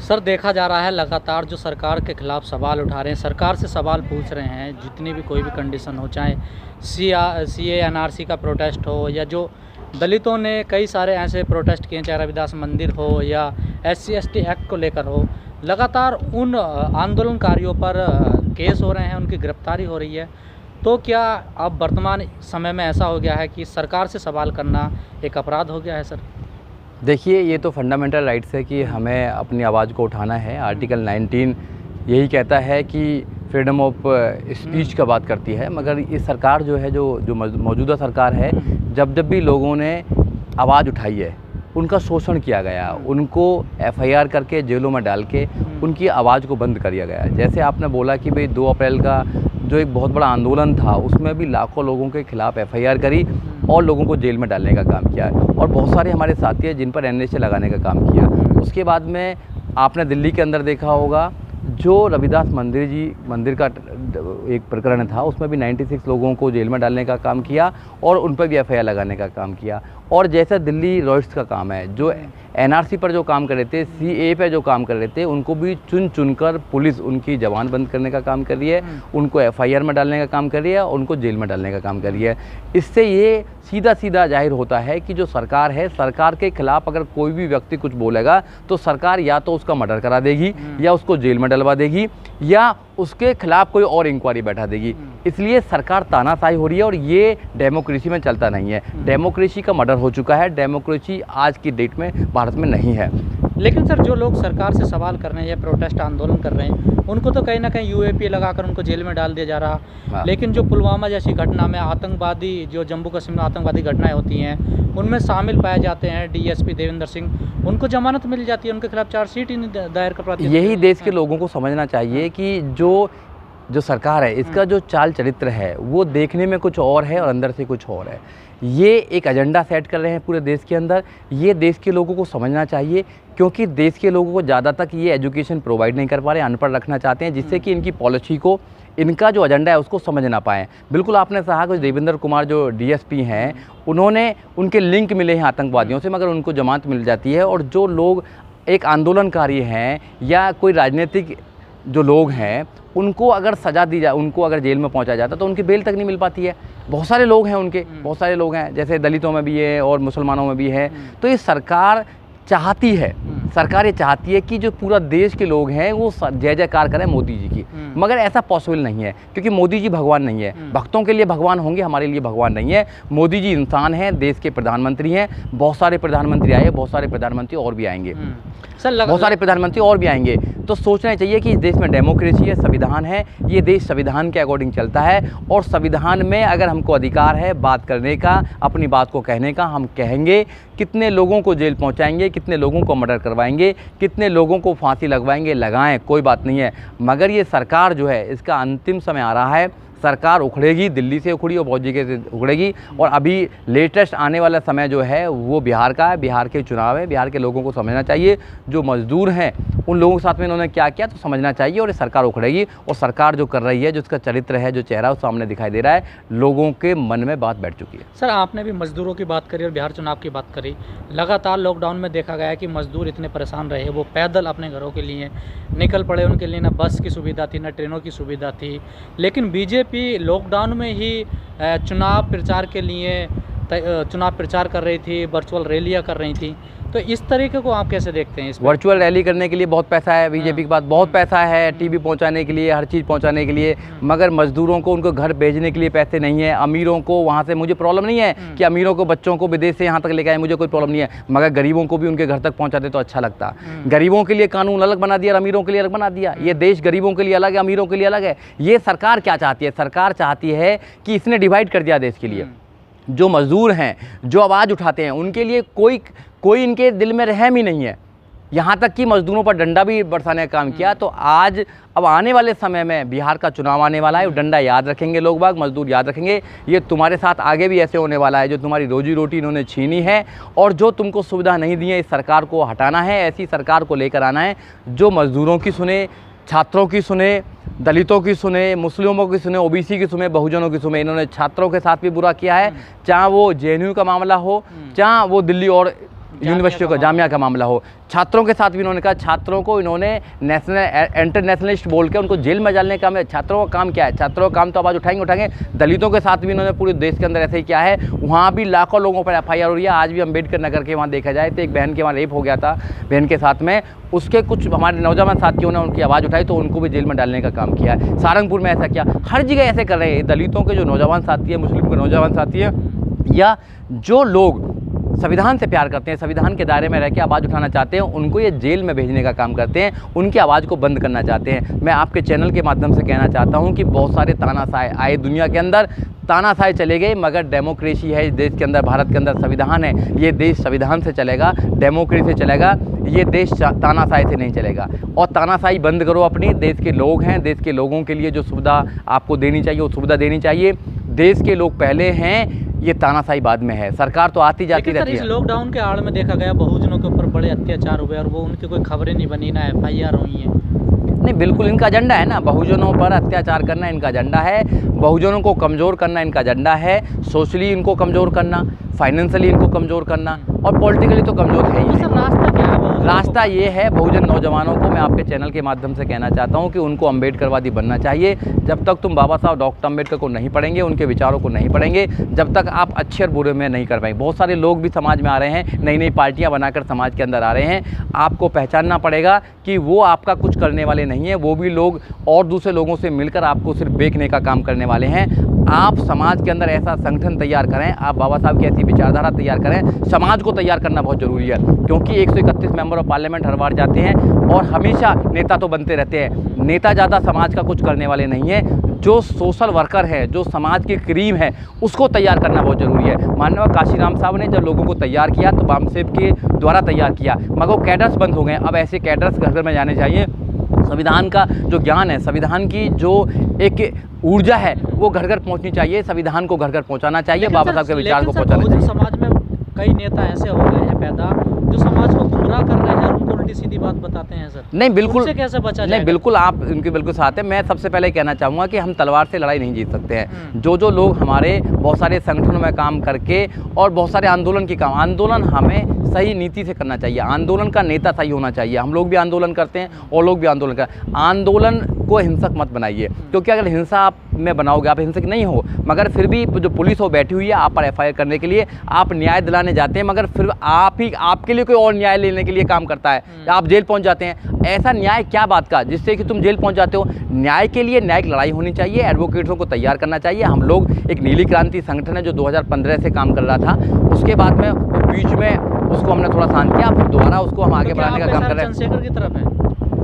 Sir, देखा जा रहा है लगातार जो सरकार के खिलाफ सवाल उठा रहे हैं, सरकार से सवाल पूछ रहे हैं, जितनी भी कोई भी कंडीशन हो, चाहे सीए एनआरसी का प्रोटेस्ट हो या जो दलितों ने कई सारे ऐसे प्रोटेस्ट किए, चाहे रविदास मंदिर हो या एससी एसटी एक्ट को लेकर हो, लगातार उन आंदोलनकारियों पर केस हो रहे हैं, उनकी गिरफ्तारी हो रही है। तो क्या अब वर्तमान समय में ऐसा हो गया है कि सरकार से सवाल करना एक अपराध हो गया है सर? देखिए, ये तो फंडामेंटल राइट्स है कि हमें अपनी आवाज़ को उठाना है। आर्टिकल 19 यही कहता है कि फ्रीडम ऑफ स्पीच का बात करती है, मगर ये सरकार जो है, जो मौजूदा सरकार है, जब भी लोगों ने आवाज़ उठाई है, उनका शोषण किया गया, उनको एफआईआर करके जेलों में डाल के उनकी आवाज़ को बंद कर दिया गया। जैसे आपने बोला कि भाई 2 अप्रैल का जो एक बहुत बड़ा आंदोलन था, उसमें भी लाखों लोगों के खिलाफ एफआईआर करी और लोगों को जेल में डालने का काम किया, और बहुत सारे हमारे साथी हैं जिन पर एनएसए लगाने का काम किया। उसके बाद में आपने दिल्ली के अंदर देखा होगा, जो रविदास मंदिर का एक प्रकरण था, उसमें भी 96 लोगों को जेल में डालने का काम किया और उन पर भी एफआईआर लगाने का काम किया। और जैसे दिल्ली रॉयट्स का काम है, जो एनआरसी पर जो काम कर रहे थे, सीए पे जो काम कर रहे थे, उनको भी चुन कर पुलिस उनकी जबान बंद करने का काम कर रही है, उनको एफआईआर में डालने का काम कर रही है और उनको जेल में डालने का काम कर रही है। इससे ये सीधा जाहिर होता है कि जो सरकार है, सरकार के खिलाफ अगर कोई भी व्यक्ति कुछ बोलेगा तो सरकार या तो उसका मर्डर करा देगी या उसको जेल में डलवा देगी या उसके खिलाफ कोई और इंक्वायरी बैठा देगी। इसलिए सरकार तानाशाही हो रही है और ये डेमोक्रेसी में चलता नहीं है। डेमोक्रेसी का मर्डर हो चुका है, डेमोक्रेसी आज की डेट में भारत में नहीं है। लेकिन सर, जो लोग सरकार से सवाल कर रहे हैं या प्रोटेस्ट आंदोलन कर रहे हैं, उनको तो कहीं ना कहीं यूएपी लगाकर उनको जेल में डाल दिया जा रहा। हाँ। लेकिन जो पुलवामा जैसी घटना में आतंकवादी, जो जम्मू कश्मीर में आतंकवादी घटनाएं होती हैं, उनमें शामिल पाए जाते हैं डीएसपी देवेंद्र सिंह, उनको जमानत मिल जाती है, उनके खिलाफ चार्जशीट ही नहीं दायर कर पाती। यही देश के लोगों को समझना चाहिए कि जो सरकार है, इसका जो चाल चरित्र है वो देखने में कुछ और है और अंदर से कुछ और है। ये एक एजेंडा सेट कर रहे हैं पूरे देश के अंदर। ये देश के लोगों को समझना चाहिए, क्योंकि देश के लोगों को ज़्यादा तक ये एजुकेशन प्रोवाइड नहीं कर पा रहे, अनपढ़ रखना चाहते हैं, जिससे कि इनकी पॉलिसी को, इनका जो एजेंडा है उसको समझ ना पाएँ। बिल्कुल आपने कहा कि देवेंद्र कुमार जो डीएसपी हैं, उनके लिंक मिले हैं आतंकवादियों से, मगर उनको जमानत मिल जाती है। और जो लोग एक आंदोलनकारी हैं या कोई राजनीतिक जो लोग हैं, उनको अगर सज़ा दी जाए, उनको अगर जेल में पहुंचाया जाता तो उनकी बेल तक नहीं मिल पाती है। बहुत सारे लोग हैं बहुत सारे लोग हैं, जैसे दलितों में भी है और मुसलमानों में भी है। तो ये सरकार चाहती है, सरकार ये चाहती है कि जो पूरा देश के लोग हैं वो जय जयकार करें मोदी जी की, मगर ऐसा पॉसिबल नहीं है, क्योंकि मोदी जी भगवान नहीं है। भक्तों के लिए भगवान होंगे, हमारे लिए भगवान नहीं है। मोदी जी इंसान हैं, देश के प्रधानमंत्री हैं। बहुत सारे प्रधानमंत्री आए, बहुत सारे प्रधानमंत्री और भी आएंगे, बहुत सारे प्रधानमंत्री और भी आएंगे। तो सोचना चाहिए कि इस देश में डेमोक्रेसी है, संविधान है, ये देश संविधान के अकॉर्डिंग चलता है, और संविधान में अगर हमको अधिकार है बात करने का, अपनी बात को कहने का, हम कहेंगे। कितने लोगों को जेल पहुंचाएंगे, कितने लोगों को मर्डर करवाएंगे, कितने लोगों को फांसी लगवाएंगे, लगाएं, कोई बात नहीं है। मगर ये सरकार जो है, इसका अंतिम समय आ रहा है। सरकार उखड़ेगी, दिल्ली से उखड़ी और बहुत जगह से उखड़ेगी। और अभी लेटेस्ट आने वाला समय जो है वो बिहार का है, बिहार के चुनाव है। बिहार के लोगों को समझना चाहिए, जो मजदूर हैं उन लोगों के साथ में इन्होंने क्या किया, तो समझना चाहिए। और ये सरकार उखड़ेगी, और सरकार जो कर रही है, जो उसका चरित्र है, जो चेहरा उस सामने दिखाई दे रहा है, लोगों के मन में बात बैठ चुकी है। सर, आपने भी मजदूरों की बात करी और बिहार चुनाव की बात करी। लगातार लॉकडाउन में देखा गया कि मजदूर इतने परेशान रहे, वो पैदल अपने घरों के लिए निकल पड़े। उनके लिए ना बस की सुविधा थी, ना ट्रेनों की सुविधा थी। लेकिन बीजेपी लॉकडाउन में ही चुनाव प्रचार के लिए चुनाव प्रचार कर रही थी, वर्चुअल रैलियां कर रही थी। तो इस तरीके को आप कैसे देखते हैं? वर्चुअल रैली करने के लिए बहुत पैसा है बीजेपी के पास, बहुत पैसा है टीवी पहुंचाने के लिए, हर चीज़ पहुंचाने के लिए, मगर मजदूरों को उनको घर भेजने के लिए पैसे नहीं है। अमीरों को वहां से, मुझे प्रॉब्लम नहीं है कि अमीरों को बच्चों को विदेश से यहाँ तक लेकर आए, मुझे कोई प्रॉब्लम नहीं है, मगर गरीबों को भी उनके घर तक पहुँचाते तो अच्छा लगता। गरीबों के लिए कानून अलग बना दिया और अमीरों के लिए अलग बना दिया। ये देश गरीबों के लिए अलग है, अमीरों के लिए अलग है। ये सरकार क्या चाहती है? सरकार चाहती है कि इसने डिवाइड कर दिया देश के लिए। जो मजदूर हैं, जो आवाज़ उठाते हैं, उनके लिए कोई इनके दिल में रहम ही नहीं है। यहाँ तक कि मजदूरों पर डंडा भी बरसाने का काम किया। तो आज अब आने वाले समय में बिहार का चुनाव आने वाला है, डंडा याद रखेंगे लोग बाग, मजदूर याद रखेंगे। ये तुम्हारे साथ आगे भी ऐसे होने वाला है, जो तुम्हारी रोजी रोटी इन्होंने छीनी है और जो तुमको सुविधा नहीं दी है, इस सरकार को हटाना है। ऐसी सरकार को लेकर आना है जो मजदूरों की सुने, छात्रों की सुने, दलितों की सुने, मुस्लिमों की सुने, ओबीसी की सुने, बहुजनों की सुने। इन्होंने छात्रों के साथ भी बुरा किया है, चाहे वो जेएनयू का मामला हो, चाहे वो दिल्ली और यूनिवर्सिटी का, जामिया का मामला हो, छात्रों के साथ भी इन्होंने कहा, छात्रों को इन्होंने इंटरनेशनलिस्ट बोल के उनको जेल में डालने का। छात्रों का काम क्या है? छात्रों का काम तो आवाज़ उठाएंगे। दलितों के साथ भी इन्होंने पूरे देश के अंदर ऐसे ही किया है। वहाँ भी लाखों लोगों पर FIR हो रही है। आज भी अम्बेडकर नगर के वहाँ देखा जाए तो एक बहन के वहाँ रेप हो गया था, बहन के साथ में, उसके कुछ हमारे नौजवान साथियों ने उनकी आवाज़ उठाई तो उनको भी जेल में डालने का काम किया है। सहारनपुर में ऐसा किया, हर जगह ऐसे कर रहे हैं। दलितों के जो नौजवान साथी है, मुस्लिम के नौजवान साथी है, या जो लोग संविधान से प्यार करते हैं, संविधान के दायरे में रह के आवाज़ उठाना चाहते हैं, उनको ये जेल में भेजने का काम करते हैं, उनकी आवाज़ को बंद करना चाहते हैं। मैं आपके चैनल के माध्यम से कहना चाहता हूं कि बहुत सारे तानाशाह आए दुनिया के अंदर, तानाशाह चले गए, मगर डेमोक्रेसी है इस देश के अंदर, भारत के अंदर संविधान है। ये देश संविधान से चलेगा, डेमोक्रेसी से चलेगा, ये देश तानाशाही से नहीं चलेगा। और तानाशाही बंद करो अपनी। देश के लोग हैं, देश के लोगों के लिए जो सुविधा आपको देनी चाहिए वो सुविधा देनी चाहिए। देश के लोग पहले हैं, ये तानाशाही बाद में है। सरकार तो आती जाती रहती है। इस लॉकडाउन के आड़ में देखा गया बहुजनों के ऊपर बड़े अत्याचार हुए और वो उनकी कोई खबरें नहीं बनी, ना FIR हुई है। नहीं, बिल्कुल इनका एजेंडा है ना, बहुजनों पर अत्याचार करना इनका एजेंडा है, बहुजनों को कमज़ोर करना इनका एजेंडा है, सोशली इनको कमज़ोर करना, फाइनेंशियली इनको कमज़ोर करना, और पॉलिटिकली तो कमज़ोर है ही। सर रास्ता क्या है? रास्ता ये है, बहुजन नौजवानों को मैं आपके चैनल के माध्यम से कहना चाहता हूँ कि उनको अम्बेडकरवादी बनना चाहिए। जब तक तुम बाबा साहब डॉक्टर अम्बेडकर को नहीं पढ़ेंगे, उनके विचारों को नहीं पढ़ेंगे, जब तक आप अच्छे और बुरे में नहीं कर पाएंगे। बहुत सारे लोग भी समाज में आ रहे हैं, नई नई पार्टियाँ बनाकर समाज के अंदर आ रहे हैं। आपको पहचानना पड़ेगा कि वो आपका कुछ करने वाले नहीं हैं, वो भी लोग और दूसरे लोगों से मिलकर आपको सिर्फ बेचने का काम करने वाले हैं। आप समाज के अंदर ऐसा संगठन तैयार करें, आप बाबा साहब की ऐसी विचारधारा तैयार करें। समाज को तैयार करना बहुत ज़रूरी है, क्योंकि 131 मेंबर ऑफ पार्लियामेंट हर बार जाते हैं और हमेशा नेता तो बनते रहते हैं। नेता ज़्यादा समाज का कुछ करने वाले नहीं हैं। जो सोशल वर्कर है, जो समाज की क्रीम है, उसको तैयार करना बहुत ज़रूरी है। माननीय काशीराम साहब ने जब लोगों को तैयार किया तो बामसेब के द्वारा तैयार किया, मगर वो कैडर्स बंद हो गए। अब ऐसे कैडर्स घर घर में जाने चाहिए। संविधान का जो ज्ञान है, संविधान की जो एक ऊर्जा है, वो घर घर पहुंचनी चाहिए। संविधान को घर घर पहुंचाना चाहिए, बाबा साहब के विचार को पहुंचाना चाहिए। समाज में कई नेता ऐसे हो गए हैं पैदा जो समाज को गुमराह कर रहे हैं और उनको उल्टी सीधी बात बताते हैं। सर नहीं, बिल्कुल उनसे कैसे बचा जाएगा? नहीं, बिल्कुल आप उनके बिल्कुल साथ हैं। मैं सबसे पहले कहना चाहूँगा कि हम तलवार से लड़ाई नहीं जीत सकते हैं। जो लोग हमारे बहुत सारे संगठनों में काम करके और बहुत सारे आंदोलन की काम, आंदोलन हमें सही नीति से करना चाहिए। आंदोलन का नेता सही होना चाहिए। हम लोग भी आंदोलन करते हैं और लोग भी आंदोलन करते। आंदोलन को हिंसक मत बनाइए, क्योंकि अगर हिंसा आप में बनाओगे, आप हिंसक नहीं हो, मगर फिर भी जो पुलिस हो बैठी हुई है आप पर FIR करने के लिए, आप न्याय दिलाने जाते हैं, मगर फिर आपके लिए कोई और न्याय लेने के लिए काम करता है, आप जेल पहुंच जाते हैं। ऐसा न्याय क्या बात का जिससे कि तुम जेल पहुंच जाते हो? न्याय के लिए न्यायिक लड़ाई होनी चाहिए, एडवोकेट्सों को तैयार करना चाहिए। हम लोग एक नीली क्रांति संगठन है जो 2015 से काम कर रहा था, उसके बाद में बीच में उसको हमने थोड़ा शांत किया, फिर दोबारा उसको हम आगे बढ़ाने का काम कर रहे हैं। चंद्रशेखर की तरफ है?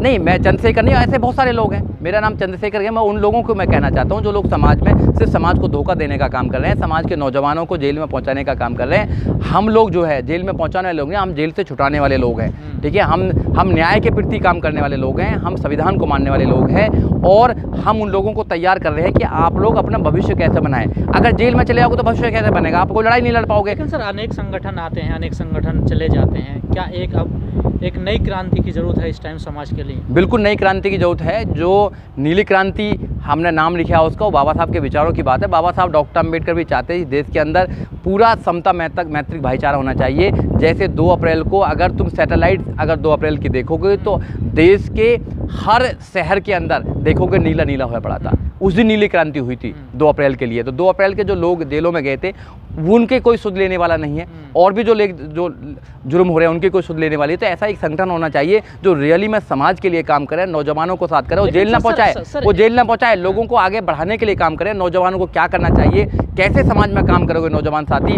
नहीं, मैं चंद्रशेखर नहीं, ऐसे बहुत सारे लोग हैं। मेरा नाम चंद्रशेखर है। मैं उन लोगों को मैं कहना चाहता हूं जो लोग समाज में सिर्फ समाज को धोखा देने का काम कर रहे हैं, समाज के नौजवानों को जेल में पहुंचाने का काम कर रहे हैं। हम लोग जो है जेल में पहुंचाने वाले लोग नहीं, हम जेल से छुटाने वाले लोग हैं। ठीक है, हम न्याय के प्रति काम करने वाले लोग हैं, हम संविधान को मानने वाले लोग हैं, और हम उन लोगों को तैयार कर रहे हैं कि आप लोग अपना भविष्य कैसे बनाएं। अगर जेल में चले जाओगे तो भविष्य कैसे बनेगा? आप कोई लड़ाई नहीं लड़ पाओगे। लेकिन सर अनेक संगठन आते हैं, अनेक संगठन चले जाते हैं, क्या एक नई क्रांति की जरूरत है इस टाइम समाज के लिए? बिल्कुल नई क्रांति की जरूरत है। जो नीली क्रांति हमने नाम लिखा है उसका, बाबा साहब के विचारों की बात है। बाबा साहब डॉक्टर अम्बेडकर भी चाहते हैं देश के अंदर पूरा समता मैत्रिक भाईचारा होना चाहिए। जैसे 2 अप्रैल को अगर तुम सैटेलाइट अगर 2 अप्रैल की देखोगे तो देश के हर शहर के अंदर देखोगे नीला नीला हुआ पड़ा था। उस दिन नीली क्रांति हुई थी 2 अप्रैल के लिए। तो 2 अप्रैल के जो लोग जेलों में गए थे वो उनके कोई सुध लेने वाला नहीं है, और भी जो जुर्म हो रहे हैं उनके कोई सुध लेने वाली है। तो ऐसा एक संगठन होना चाहिए जो रियली में समाज के लिए काम करे, नौजवानों को साथ करे, वो जेल ना पहुंचाए, लोगों को आगे बढ़ाने के लिए काम करे। नौजवानों को क्या करना चाहिए, कैसे समाज में काम करोगे नौजवान साथी?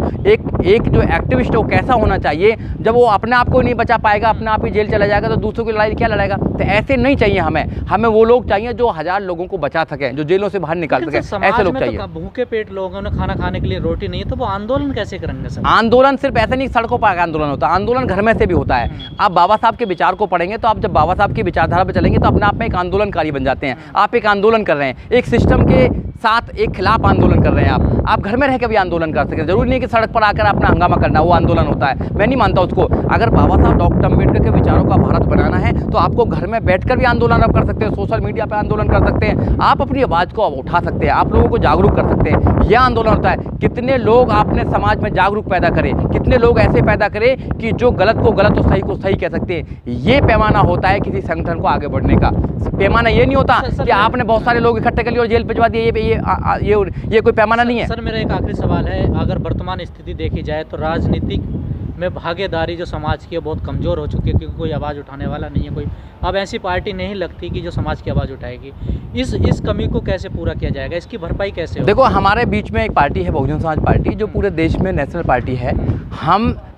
एक जो एक्टिविस्ट है वो कैसा होना चाहिए? जब वो अपने आप को नहीं बचा पाएगा, अपने आप ही जेल चला जाएगा, तो दूसरों की लड़ाई क्या लड़ाएगा? तो ऐसे नहीं चाहिए हमें वो लोग चाहिए जो 1000 लोगों को बचा सकें, जो जेलों से बाहर निकाल सकें। ऐसे लोग चाहिए। भूखे पेट लोगों ने खाना खाने के लिए रोटी नहीं है, तो वो आंदोलन कैसे करेंगे सर? आंदोलन सिर्फ ऐसे नहीं सड़कों पर आंदोलन होता है, आंदोलन घर में से भी होता है। आप बाबा साहब के विचार को पढ़ेंगे तो आप जब बाबा साहब की विचारधारा पर चलेंगे तो अपने आप में एक आंदोलनकारी बन जाते हैं। आप एक आंदोलन कर रहे हैं, एक सिस्टम के साथ एक खिलाफ आंदोलन कर रहे हैं। आप घर में रह के भी आंदोलन कर सकते हैं। जरूरी नहीं कि सड़क पर आकर अपना हंगामा करना, वो आंदोलन होता है। मैं नहीं मानता उसको। अगर बाबा साहब डॉक्टर अम्बेडकर के विचारों का भारत बनाना है तो आपको घर में बैठकर भी आंदोलन आप कर सकते हैं, सोशल मीडिया पर आंदोलन कर सकते हैं, आप अपनी आवाज़ को उठा सकते हैं, आप लोगों को जागरूक कर सकते हैं। यह आंदोलन होता है। कितने लोग आपने समाज में जागरूक पैदा करे, कितने लोग ऐसे पैदा करें कि जो गलत को गलत और सही को सही कह सकते हैं। ये पैमाना होता है किसी संगठन को आगे बढ़ने का। पैमाना ये नहीं होता कि आपने बहुत सारे लोग इकट्ठे कर लिए और जेल भिजवा दिए। ये कोई पैमाना नहीं है। सर मेरा एक आखिरी सवाल है, अगर वर्तमान स्थिति देखी जाए तो राजनीतिक में भागीदारी जो समाज की है बहुत कमज़ोर हो चुकी है, क्योंकि कोई आवाज़ उठाने वाला नहीं है। कोई अब ऐसी पार्टी नहीं लगती कि जो समाज की आवाज़ उठाएगी। इस कमी को कैसे पूरा किया जाएगा, इसकी भरपाई कैसे होगी? देखो, हमारे बीच में एक पार्टी है बहुजन समाज पार्टी, जो पूरे देश में नेशनल पार्टी है।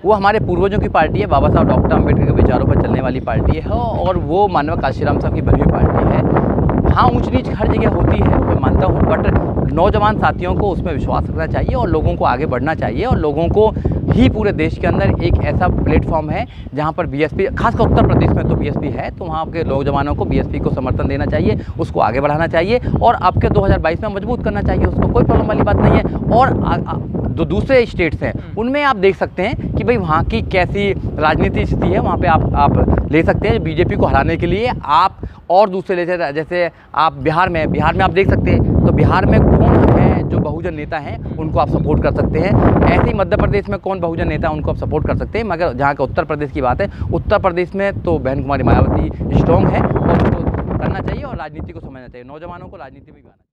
वो हमारे पूर्वजों की पार्टी है, बाबा साहब डॉक्टर अम्बेडकर के विचारों पर चलने वाली पार्टी है, और वो मानव काशीराम साहब की बनी हुई पार्टी है। हाँ, ऊंच नीच हर जगह होती है, मैं मानता हूँ, बट नौजवान साथियों को उसमें विश्वास रखना चाहिए और लोगों को आगे बढ़ना चाहिए। और लोगों को ही पूरे देश के अंदर एक ऐसा प्लेटफॉर्म है जहाँ पर बीएसपी, खासकर उत्तर प्रदेश में तो बीएसपी है, तो वहाँ के नौजवानों को बीएसपी को समर्थन देना चाहिए, उसको आगे बढ़ाना चाहिए और अब के 2022 में मजबूत करना चाहिए उसको। कोई प्रॉब्लम वाली बात नहीं है। और जो दूसरे स्टेट्स हैं उनमें आप देख सकते हैं कि भाई वहाँ की कैसी राजनीति स्थिति है, वहाँ पे आप ले सकते हैं बीजेपी को हराने के लिए। आप और दूसरे जैसे आप बिहार में आप देख सकते हैं, तो बिहार में कौन है जो बहुजन नेता हैं, उनको आप सपोर्ट कर सकते हैं। ऐसे ही मध्य प्रदेश में कौन बहुजन नेता है, उनको आप सपोर्ट कर सकते हैं। मगर जहाँ का उत्तर प्रदेश की बात है, उत्तर प्रदेश में तो बहन कुमारी मायावती स्ट्रॉन्ग है और उसको करना चाहिए और राजनीति को समझना चाहिए, नौजवानों को राजनीति में भी आना चाहिए।